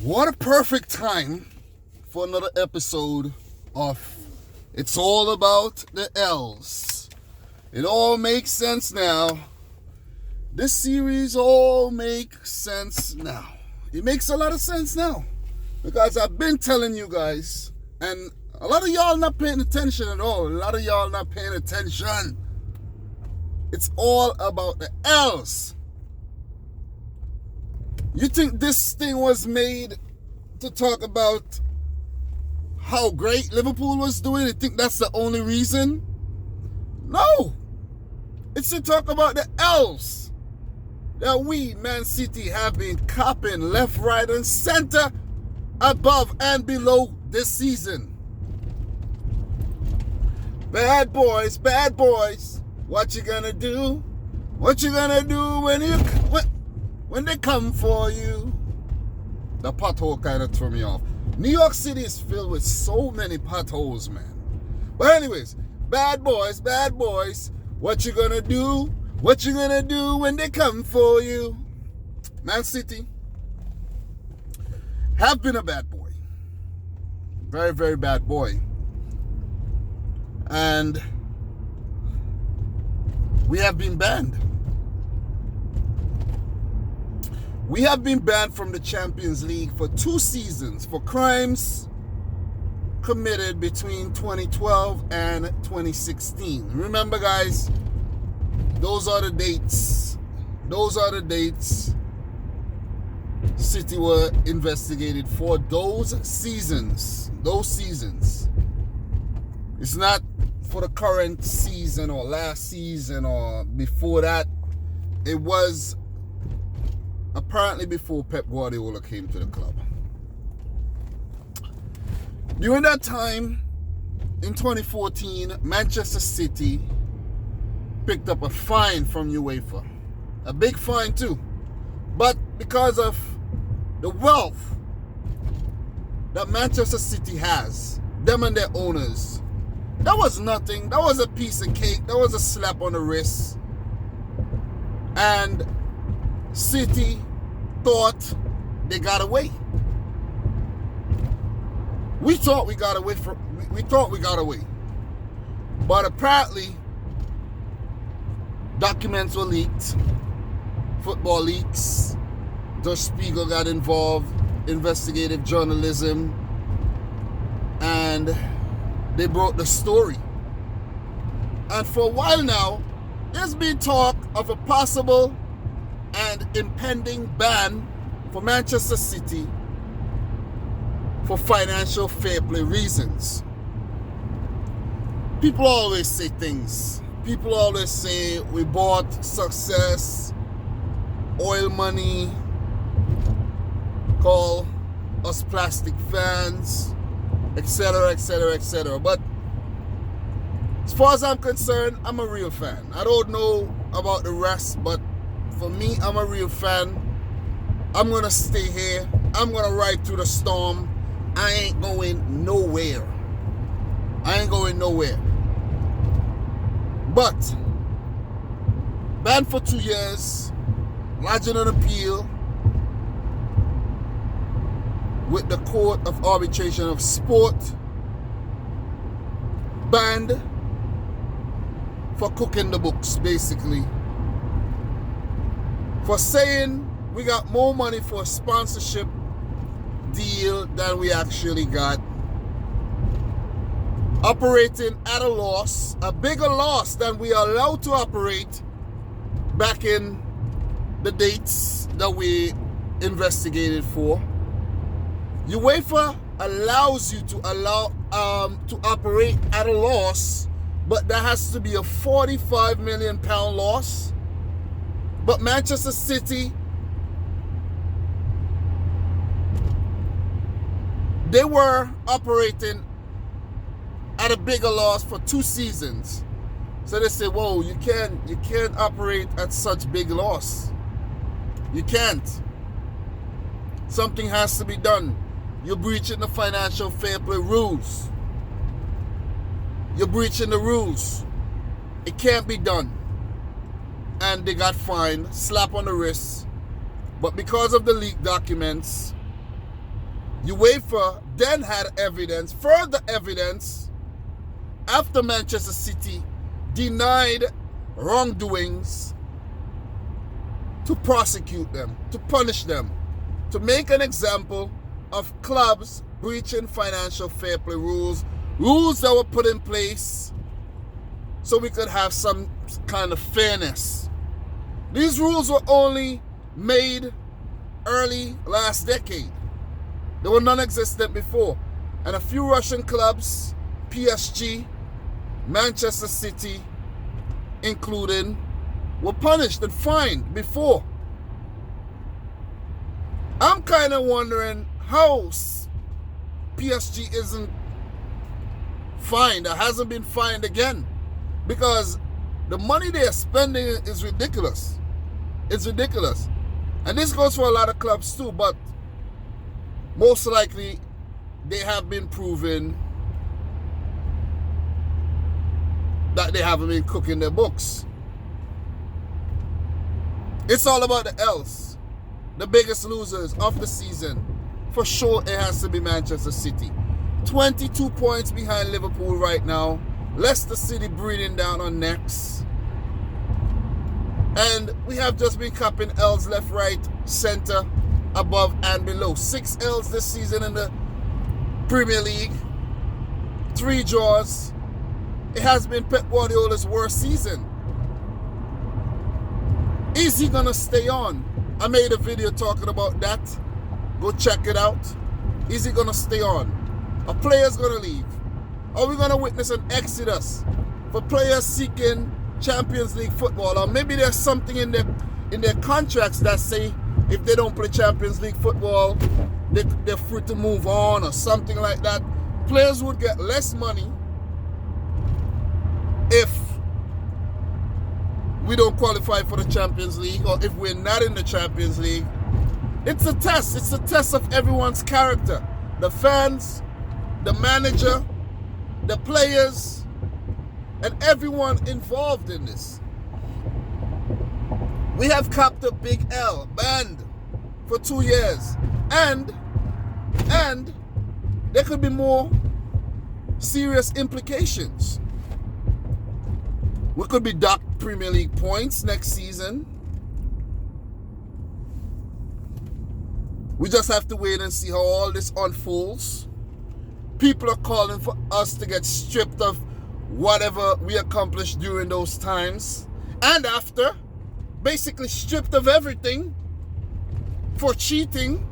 What a perfect time for another episode of It's All About the L's. It all makes sense now. This series all makes sense now. It makes a lot of sense now. Because I've been telling you guys, and a lot of y'all not paying attention at all. A lot of y'all not paying attention. It's all about the L's. You think this thing was made to talk about how great Liverpool was doing? You think that's the only reason? No. It's to talk about the L's that we, Man City, have been copping left, right, and center, above and below this season. Bad boys, what you gonna do? What you gonna do when they come for you? The pothole kind of threw me off. New York City is filled with so many potholes, man. But anyways, bad boys, what you gonna do? What you gonna do when they come for you? Man City have been a bad boy. Very, very bad boy. And we have been banned. We have been banned from the Champions League for 2 seasons for crimes committed between 2012 and 2016. Remember, guys, those are the dates. City were investigated for those seasons. It's not for the current season or last season or before that. It was apparently before Pep Guardiola came to the club. During that time, in 2014, Manchester City picked up a fine from UEFA. A big fine too. But because of the wealth that Manchester City has, them and their owners, that was nothing. That was a piece of cake. That was a slap on the wrist. And City thought they got away. We thought we got away. But apparently, documents were leaked. Football leaks. Der Spiegel got involved. Investigative journalism. And they broke the story. And for a while now, there's been talk of a possible and impending ban for Manchester City for financial fair play reasons. People always say things. People always say we bought success, oil money, call us plastic fans, etc., etc., etc. But as far as I'm concerned, I'm a real fan. I don't know about the rest, but for me, I'm a real fan. I'm going to stay here. I'm going to ride through the storm. I ain't going nowhere. But banned for 2 years, lodging an appeal with the Court of Arbitration of Sport, banned for cooking the books, basically. For saying we got more money for a sponsorship deal than we actually got. Operating at a loss, a bigger loss than we are allowed to operate back in the dates that we investigated for. UEFA allows you to operate at a loss, but that has to be a £45 million loss. But Manchester City, they were operating at a bigger loss for 2 seasons. So they say, whoa, you can't operate at such big loss. You can't. Something has to be done. You're breaching the financial fair play rules. You're breaching the rules. It can't be done. And they got fined, slap on the wrist. But because of the leaked documents, UEFA then had evidence, further evidence, after Manchester City denied wrongdoings, to prosecute them, to punish them, to make an example of clubs breaching financial fair play rules that were put in place so we could have some kind of fairness. These rules were only made early last decade. They were non-existent before. And a few Russian clubs, PSG, Manchester City, including, were punished and fined before. I'm kind of wondering how PSG isn't fined or hasn't been fined again, because the money they are spending is ridiculous. It's ridiculous. And this goes for a lot of clubs too, but most likely they have been proven that they haven't been cooking their books. It's all about the L's. The biggest losers of the season. For sure, it has to be Manchester City. 22 points behind Liverpool right now. Leicester City breathing down on necks. And we have just been capping L's left, right, center, above and below. 6 L's this season in the Premier League. 3 draws. It has been Pep Guardiola's worst season. Is he gonna stay on? I made a video talking about that. Go check it out. Is he gonna stay on? Are players gonna leave? Are we gonna witness an exodus for players seeking Champions League football? Or maybe there's something in their contracts that say if they don't play Champions League football, they're free to move on or something like that. Players would get less money if we don't qualify for the Champions League, or if we're not in the Champions League. It's a test. It's a test of everyone's character. The fans, the manager, the players, and everyone involved in this. We have capped a big L, banned for 2 years. And there could be more serious implications. We could be docked Premier League points next season. We just have to wait and see how all this unfolds. People are calling for us to get stripped of whatever we accomplished during those times and after. Basically stripped of everything for cheating.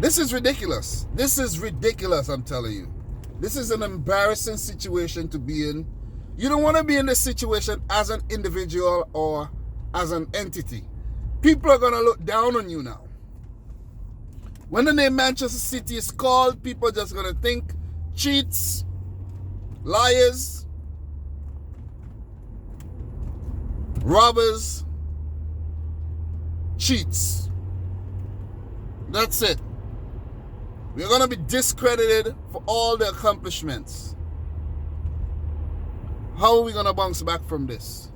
This is ridiculous. This is ridiculous, I'm telling you. This is an embarrassing situation to be in. You don't want to be in this situation as an individual or as an entity. People are going to look down on you now. When the name Manchester City is called, people are just going to think cheats, liars, robbers, cheats. That's it. We're going to be discredited for all the accomplishments. How are we going to bounce back from this?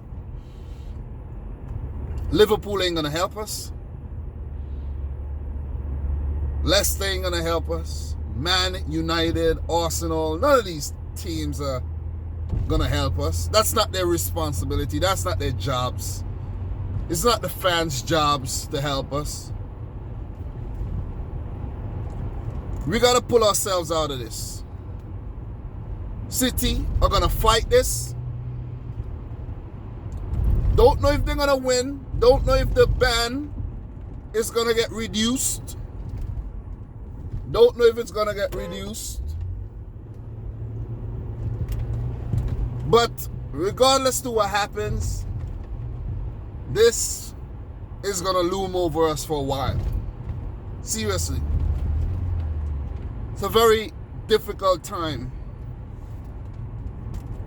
Liverpool ain't going to help us. Leicester ain't going to help us. Man United, Arsenal, none of these teams are going to help us. That's not their responsibility. That's not their jobs. It's not the fans' jobs to help us. We got to pull ourselves out of this. City are going to fight this. Don't know if they're going to win. Don't know if the ban is going to get reduced. Don't know if it's going to get reduced. But regardless to what happens, this is going to loom over us for a while. Seriously. It's a very difficult time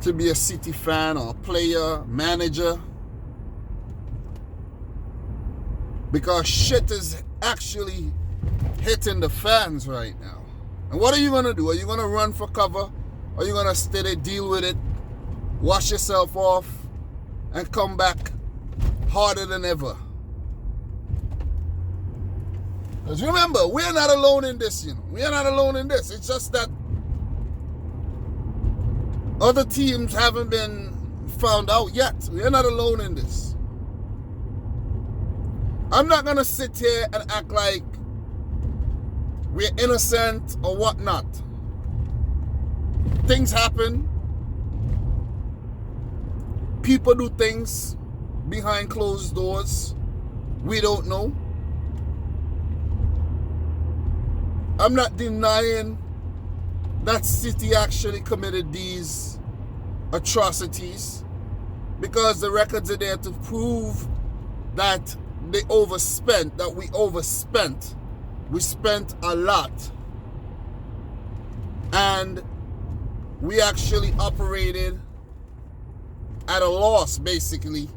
to be a City fan or a player, manager, because shit is actually hitting the fans right now. And what are you going to do? Are you going to run for cover? Are you going to stay there, deal with it, wash yourself off, and come back harder than ever. Because remember, we're not alone in this, you know. We are not alone in this. It's just that other teams haven't been found out yet. We're not alone in this. I'm not going to sit here and act like we're innocent or whatnot. Things happen. People do things behind closed doors. We don't know. I'm not denying that City actually committed these atrocities, because the records are there to prove that they overspent, that we overspent. We spent a lot. And we actually operated at a loss, basically,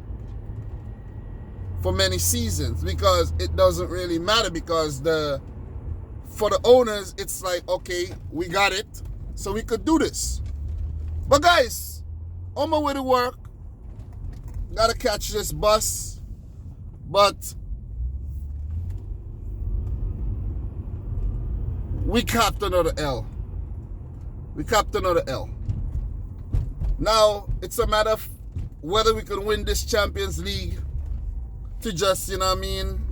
for many seasons, because it doesn't really matter, because for the owners, it's like, okay, we got it, so we could do this. But guys, on my way to work, gotta catch this bus, but we capped another L. We capped another L. Now, it's a matter of whether we can win this Champions League to just, you know what I mean,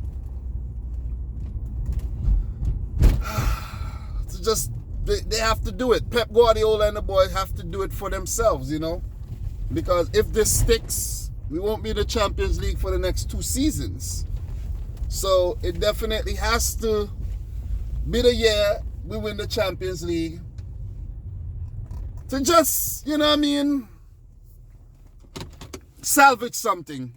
to just, they have to do it. Pep Guardiola and the boys have to do it for themselves, you know, because if this sticks, we won't be in the Champions League for the next 2 seasons. So it definitely has to be the year we win the Champions League to just, you know what I mean, salvage something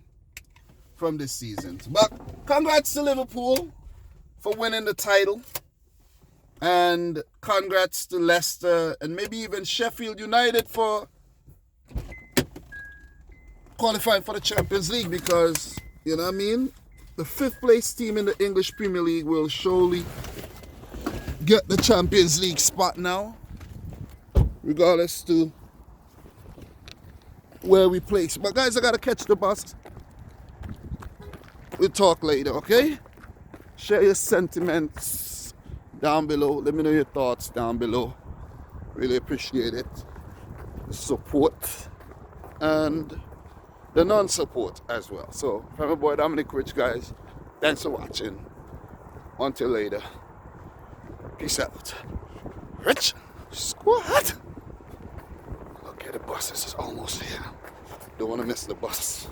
from this season. But congrats to Liverpool for winning the title. And congrats to Leicester and maybe even Sheffield United for qualifying for the Champions League, because, you know what I mean, the 5th place team in the English Premier League will surely get the Champions League spot now, regardless to where we place. But guys, I gotta catch the bus. We'll talk later, okay? Share your sentiments down below. Let me know your thoughts down below. Really appreciate it. The support and the non-support as well. So, from my boy Dominic Rich, guys, thanks for watching. Until later. Peace out. Rich Squad. Okay, the bus is almost here. Don't want to miss the bus.